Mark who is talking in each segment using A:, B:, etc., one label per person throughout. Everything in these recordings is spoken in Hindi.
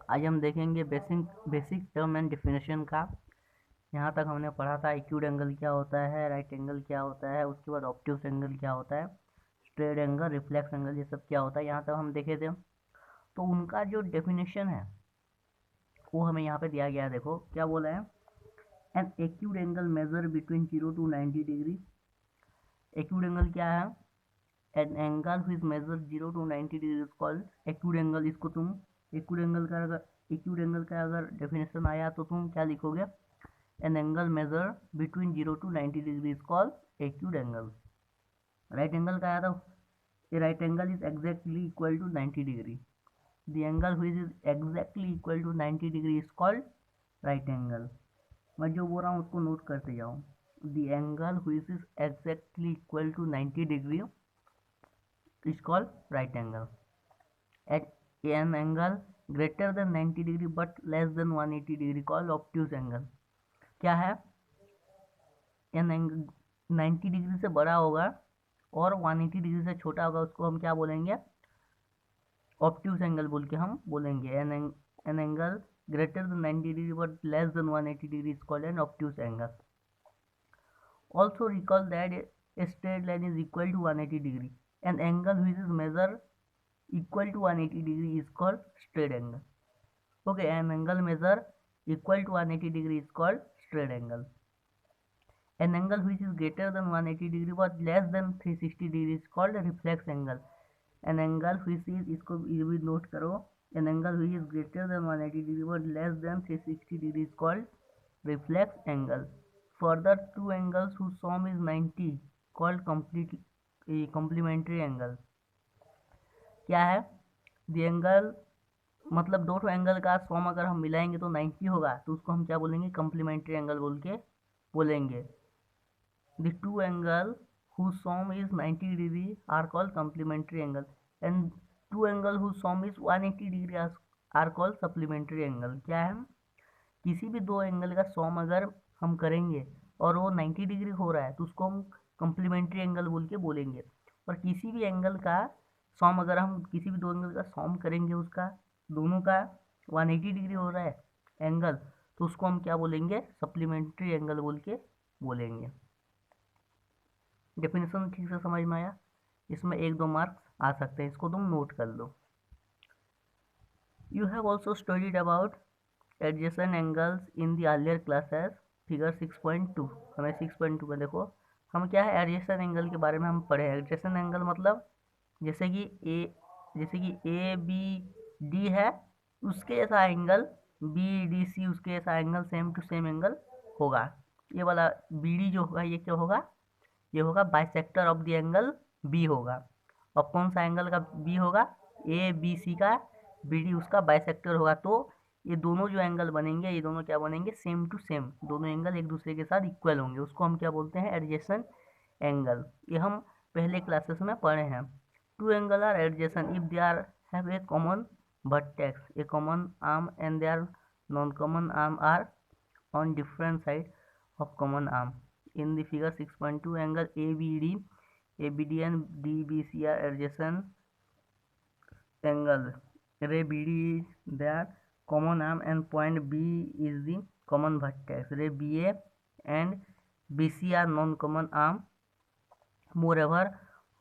A: आज हम देखेंगे basic basic term and definition का। यहाँ तक हमने पढ़ा था एक्यूट एंगल क्या होता है, राइट एंगल क्या होता है, उसके बाद ऑब्ट्यूस एंगल क्या होता है, स्ट्रेट एंगल, रिफ्लेक्स एंगल, ये सब क्या होता है, यहाँ तक हम देखे थे। तो उनका जो डेफिनेशन है वो हमें यहाँ पे दिया गया है। देखो क्या बोला है, an acute angle measure between 0 to 90 degree. Acute angle क्या है? An angle which measure 0 to 90 degree is called acute angle. इसको तुम एक्यूट एंगल का अगर डेफिनेशन आया तो तुम क्या लिखोगे? An angle measure between 0 to 90 degree is called acute angle. Right angle का आया था, a right angle is exactly equal to 90 degree. The angle which is exactly equal to 90 degree is called right angle. मैं जो बोल रहा हूँ उसको नोट करते जाओ। The angle which is exactly equal to 90 degree is called right angle. At an angle greater than 90 degree but less than 180 degree called obtuse angle. क्या है? एन एंगल 90 डिग्री से बड़ा होगा और 180 डिग्री से छोटा होगा, उसको हम क्या बोलेंगे? ऑब्ट्यूज एंगल बोल के हम बोलेंगे। An angle greater than 90 degree but less than 180 degree is called an obtuse angle. Also recall that a straight line is equal to 180 degree. An angle which is measure equal to 180 degree is called straight angle. Okay, an angle measure equal to 180 degree is called straight angle. An angle which is greater than 180 degree but less than 360 degree is called a reflex angle. An angle which is, इसको ये भी नोट करो, an angle which is greater than 180 degree but less than 360 degree is called reflex angle. Further, two angles whose sum is 90 called complementary angle. क्या है? द एंगल मतलब दो ठो एंगल का सम अगर हम मिलाएंगे तो 90 होगा, तो उसको हम क्या बोलेंगे? कम्प्लीमेंट्री एंगल बोल के बोलेंगे। The two angle whose sum is 90 degree are called complementary angle and two angle whose sum is 180 degree are called supplementary angle. क्या है? किसी भी दो एंगल का सम अगर हम करेंगे और वो 90 डिग्री हो रहा है तो उसको हम कम्प्लीमेंट्री एंगल बोल के बोलेंगे। और किसी भी एंगल का सम अगर हम किसी भी दो एंगल का सम करेंगे, उसका दोनों का 180 डिग्री हो रहा है एंगल, तो उसको हम क्या बोलेंगे? सप्लीमेंट्री एंगल बोल के बोलेंगे। डेफिनेशन ठीक से समझ में आया? इसमें 1-2 मार्क्स आ सकते हैं, इसको तुम नोट कर लो। You have also studied about adjacent angles in the earlier classes. Figure 6.2, हमें 6.2 में देखो हम क्या है एडजेसेंट एंगल के बारे में हम पढ़े। एडजेसेंट एंगल मतलब जैसे कि ए बी डी है, उसके जैसा एंगल बी डी सी, उसके जैसा angle same to same angle होगा। ये वाला बी डी जो होगा ये क्या होगा? ये होगा bisector of the angle B होगा। और कौन सा एंगल का बी होगा? ए बी सी का बी डी उसका बाइसेक्टर होगा। तो ये दोनों जो एंगल बनेंगे, ये दोनों क्या बनेंगे? सेम टू सेम, दोनों एंगल एक दूसरे के साथ इक्वल होंगे, उसको हम क्या बोलते हैं? Adjacent angle. ये हम पहले क्लासेस में पढ़े हैं। Two angle are adjacent if they are have a common vertex, a common arm, and their non-common arm are on different side of common arm. In the figure 6.2, angle ABD and DBC are adjacent angle. Ray BD is their common arm and point B is the common vertex. Ray BA and BC are non-common arm. Moreover,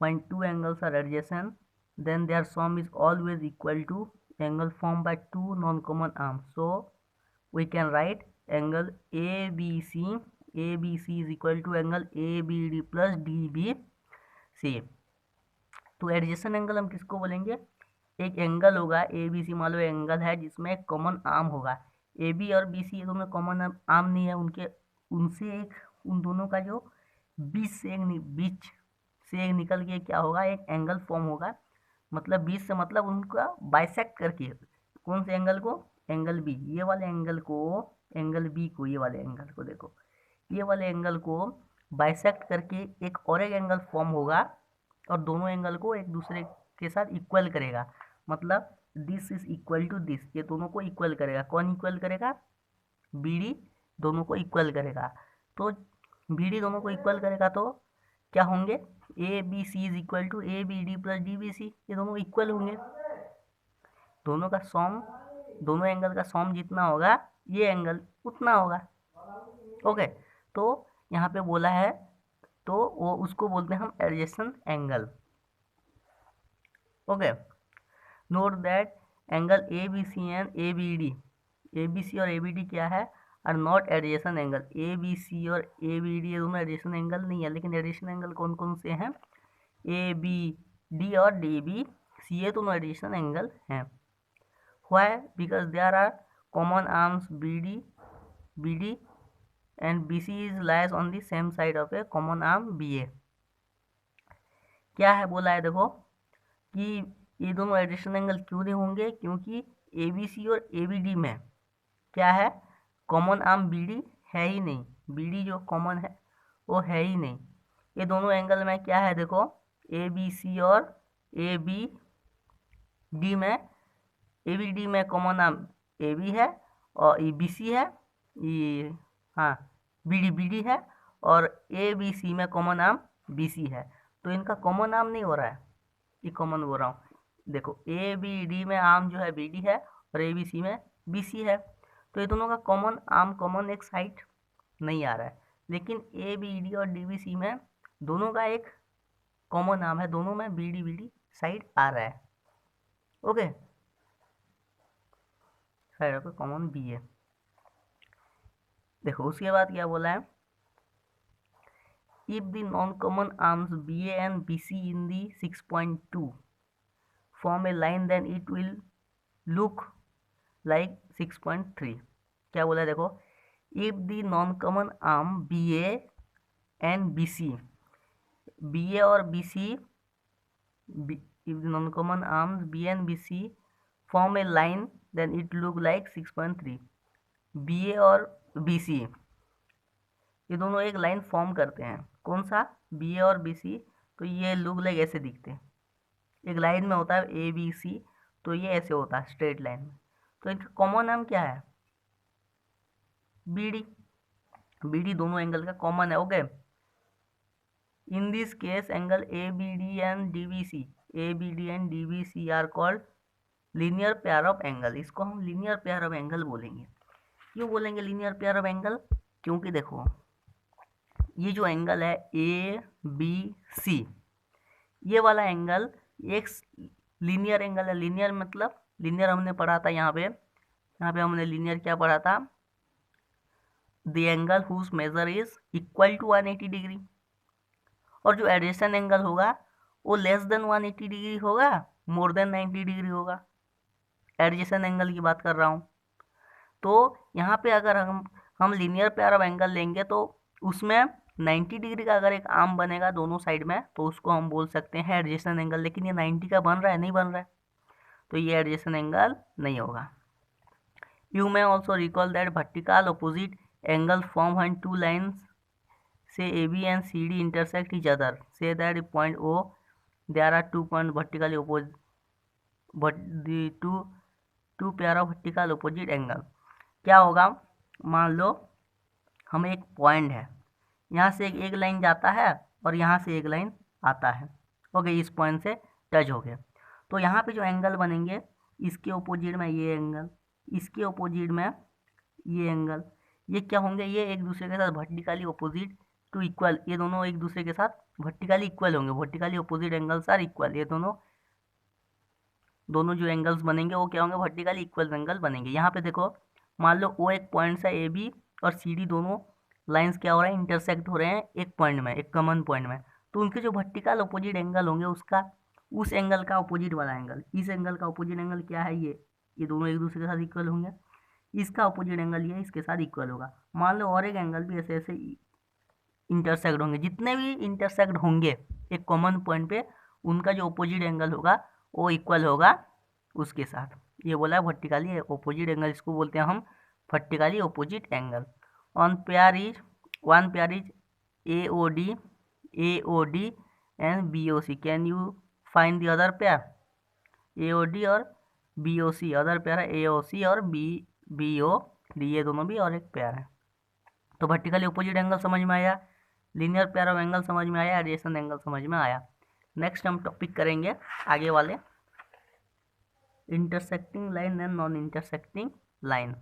A: when two angles are adjacent, then their sum is always equal to angle formed by two non-common arms. So we can write angle ABC is equal to angle ABD plus DBC. तो एडजेसेंट एंगल हम किसको बोलेंगे? एक एंगल होगा ABC, मान लो एंगल है जिसमें एक कॉमन आर्म होगा। AB और BC ये दोनों कॉमन आर्म नहीं है, उन दोनों का जो बीच से एक निकल के क्या होगा? एक एंगल फॉर्म होगा। मतलब बीच से मतलब उनका बाइसेक्ट करके, कौन से एंगल को? Angle B. ये वाले एंगल को, एंगल बी को, ये वाले एंगल को देखो, ये वाले एंगल को बाइसेक्ट करके एक और एक एंगल फॉर्म होगा और दोनों एंगल को एक दूसरे के साथ इक्वल करेगा। मतलब this is equal to this, ये दोनों को इक्वल करेगा। कौन इक्वल करेगा? बीडी दोनों को इक्वल करेगा। तो बीडी दोनों को इक्वल करेगा तो क्या होंगे? A B C is equal to A B D plus D B C, ये दोनों इक्वल होंगे। दोनों का सम दोनों एंगल का सम जितना होगा ये एंगल उतना होगा। ओके, तो यहाँ पे बोला है तो वो उसको बोलते हैं हम adjacent angle. Okay, note that angle A B C and A B D, A B C और ए बी डी क्या है, are not adjacent angle. A B C और ए बी डी ये दोनों एडजेसेंट एंगल नहीं है, लेकिन एडजेसेंट एंगल कौन कौन से हैं, ए बी डी और डी बी सी, ये दोनों एडजेसेंट एंगल हैं। Why, because there are common arms B D and B C is lies on the same side of a common arm B A. क्या है बोला है देखो कि ये दोनों एडिशन एंगल क्यों नहीं होंगे, क्योंकि ए बी सी और ए बी डी में क्या है, कॉमन आर्म बी डी है ही नहीं, बी डी जो कॉमन है वो है ही नहीं। ये दोनों एंगल में क्या है देखो, ए बी सी और ए बी डी में, ए बी डी में कॉमन आर्म ए बी है और ये बी सी है, ये हाँ बी डी है, और ए बी सी में कॉमन आर्म बी सी है। तो इनका कॉमन आर्म नहीं हो रहा है, ये कॉमन बोल रहा हूँ। देखो ए बी डी में आर्म जो है बी डी है और ए बी सी में बी सी है, तो ये दोनों का कॉमन आर्म कॉमन एक साइड नहीं आ रहा है। लेकिन ए बी डी और डी बी सी में दोनों का एक कॉमन आर्म है, दोनों में बी डी साइड आ रहा है। Okay, side of common B है। देखो उसके बाद क्या बोला है, if the non-common arms BA and BC in the 6.2 form a line then it will look like 6.3। क्या बोला है देखो, if the non-common arm BA and BC, BA और BC, if the non-common arms BA and BC form a line then it look like 6.3। BA और BC ये दोनों एक लाइन फॉर्म करते हैं, कौन सा, बी ए और बी सी, तो ये लुक लाइक ऐसे दिखते हैं। एक लाइन में होता है ए बी सी, तो ये ऐसे होता है स्ट्रेट लाइन में। तो इनका कॉमन नाम क्या है, बी डी। बी डी दोनों एंगल का कॉमन है। Okay, in this case angle A B D and D B C, A B D and D B C are called linear pair of angle. इसको हम लीनियर पेयर ऑफ एंगल बोलेंगे। क्यों बोलेंगे लीनियर पेयर ऑफ एंगल, क्योंकि देखो ये जो एंगल है ए बी सी, ये वाला एंगल एक लीनियर एंगल है। लीनियर मतलब लीनियर हमने पढ़ा था यहाँ पे हमने लीनियर क्या पढ़ा था, the angle whose measure is equal to 180 degree, और जो एडजेसेंट एंगल होगा वो लेस देन 180 डिग्री होगा, मोर देन 90 डिग्री होगा। एडजेसेंट एंगल की बात कर रहा हूँ। तो यहाँ पे अगर हम लीनियर पेयर ऑफ एंगल लेंगे तो उसमें 90 डिग्री का अगर एक आर्म बनेगा दोनों साइड में, तो उसको हम बोल सकते हैं एडजेसेंट एंगल। लेकिन ये 90 का बन रहा है, नहीं बन रहा है, तो ये एडजेसेंट एंगल नहीं होगा। You may also recall that vertical opposite angle form when two lines say A B and C D intersect each other, say that point O there are 2 point vertically opposite, two pair of vertical opposite angle. क्या होगा, मान लो हम एक पॉइंट है, यहाँ से एक लाइन जाता है और यहाँ से एक लाइन आता है। ओके, इस पॉइंट से टच हो गया, तो यहाँ पे जो एंगल बनेंगे, इसके ओपोजिट में ये एंगल, इसके ओपोजिट में ये एंगल, ये क्या होंगे, ये एक दूसरे के साथ वर्टिकली ओपोजिट टू इक्वल, ये दोनों एक दूसरे के साथ वर्टिकली इक्वल होंगे। Vertically opposite angles are equal, ये दोनों जो एंगल्स बनेंगे वो क्या होंगे, वर्टिकली इक्वल एंगल बनेंगे। यहाँ पे देखो, मान लो वो एक पॉइंट से ए बी और सी डी दोनों लाइंस क्या हो रहे हैं, इंटरसेक्ट हो रहे हैं एक पॉइंट में, एक कॉमन पॉइंट में। तो उनके जो वर्टिकल अपोजिट एंगल होंगे, उसका उस एंगल का अपोजिट वाला एंगल, इस एंगल का अपोजिट एंगल क्या है, ये दोनों एक दूसरे के साथ इक्वल होंगे। इसका अपोजिट एंगल ये इसके साथ इक्वल होगा। मान लो और एक एंगल भी ऐसे ऐसे इंटरसेक्ट होंगे, जितने भी इंटरसेक्ट होंगे एक कॉमन पॉइंट पे, उनका जो अपोजिट एंगल होगा वो इक्वल होगा उसके साथ। ये बोला वर्टिकली अपोजिट एंगल, इसको बोलते हैं हम vertically opposite angle. One pair is AOD and BOC। Can you find the other pair, AOD और BOC, अदर पेयर है AOC और BOD, ये दोनों भी और एक पेयर है। तो वर्टिकली अपोजिट एंगल समझ में आया, लीनियर पेयर ऑफ एंगल समझ में आया, एडजेसेंट एंगल समझ में आया। नेक्स्ट हम टॉपिक करेंगे आगे वाले। Intersecting line and non intersecting line.